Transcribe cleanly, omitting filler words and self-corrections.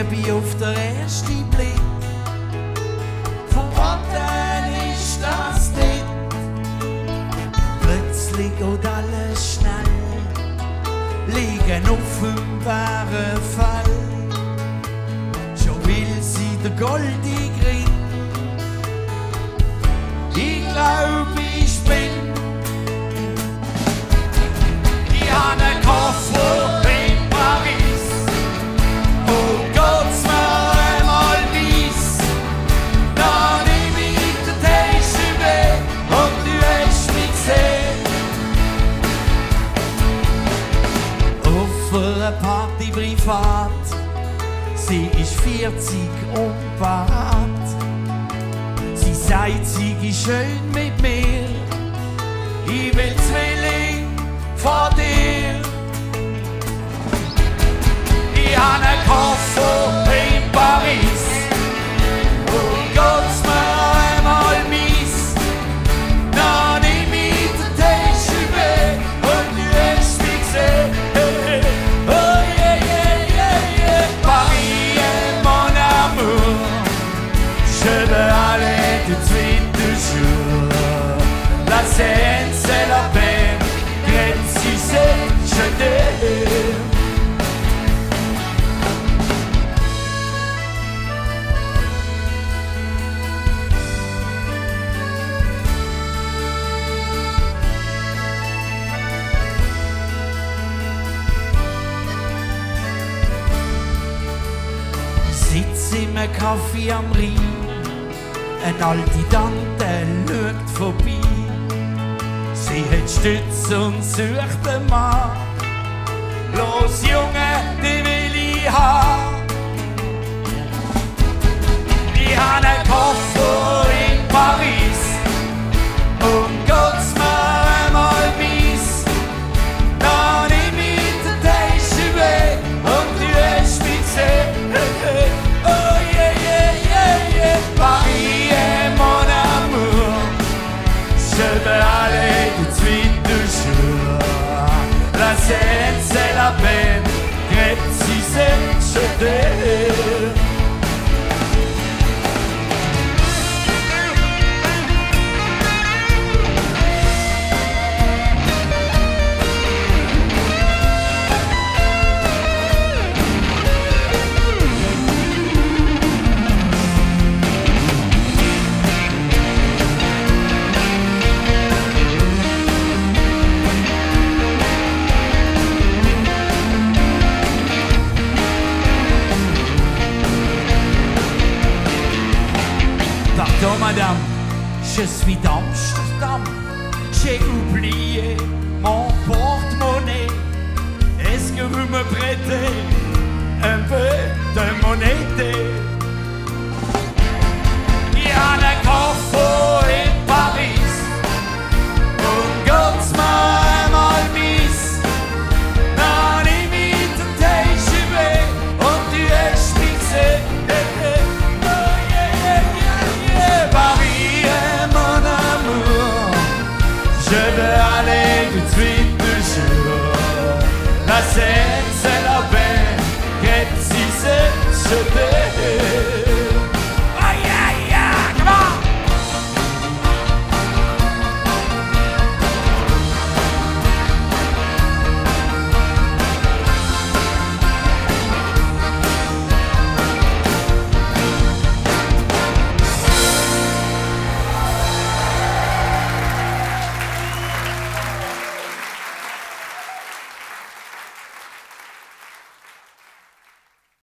Liebe auf den ersten Blick. Verraten ist das nicht. Plötzlich geht alles schnell, liegen auf dem wahren Fall. Schon will sie der goldige Ring. Ich glaub, ich bin. Ich hab einen Koffer in Paris. Wo geht's mir einmal weiss? Dann nehm ich den TGV und du hast mich gesehen. Auf einer Party privat. Sie ist 40 und parat. Sie sagt, sie ist schön mit mir. Ich will Zwilling von dir. Ich hab einen Koffer in Paris. Und geht's mir einmal mies, dann nehm ich den TGV und du hast mich gesehen. Oh yeah, yeah, yeah, yeah. Paris, mon amour, je veux aller tout de suite toujours. La Seine, c'est la peine, si c'est, je t'aime. Sitz im Kaffee am Rhein, eine alte Tante schaut vorbei. Sie hat Stütz und sucht einen Mann. Los Junge, die will ich haben. Ich hab einen Koffer in Paris. Und geht's mir einmal mies, dann nehm ich den TGV und du hast mich gesehen. Oh yeah, yeah, yeah, yeah. Paris, mon amour, je veux aller tout de suite toujours. La Seine, c'est la peine, si c'est, je t'aime. Pardon madame, je suis d'Amsterdam, j'ai oublié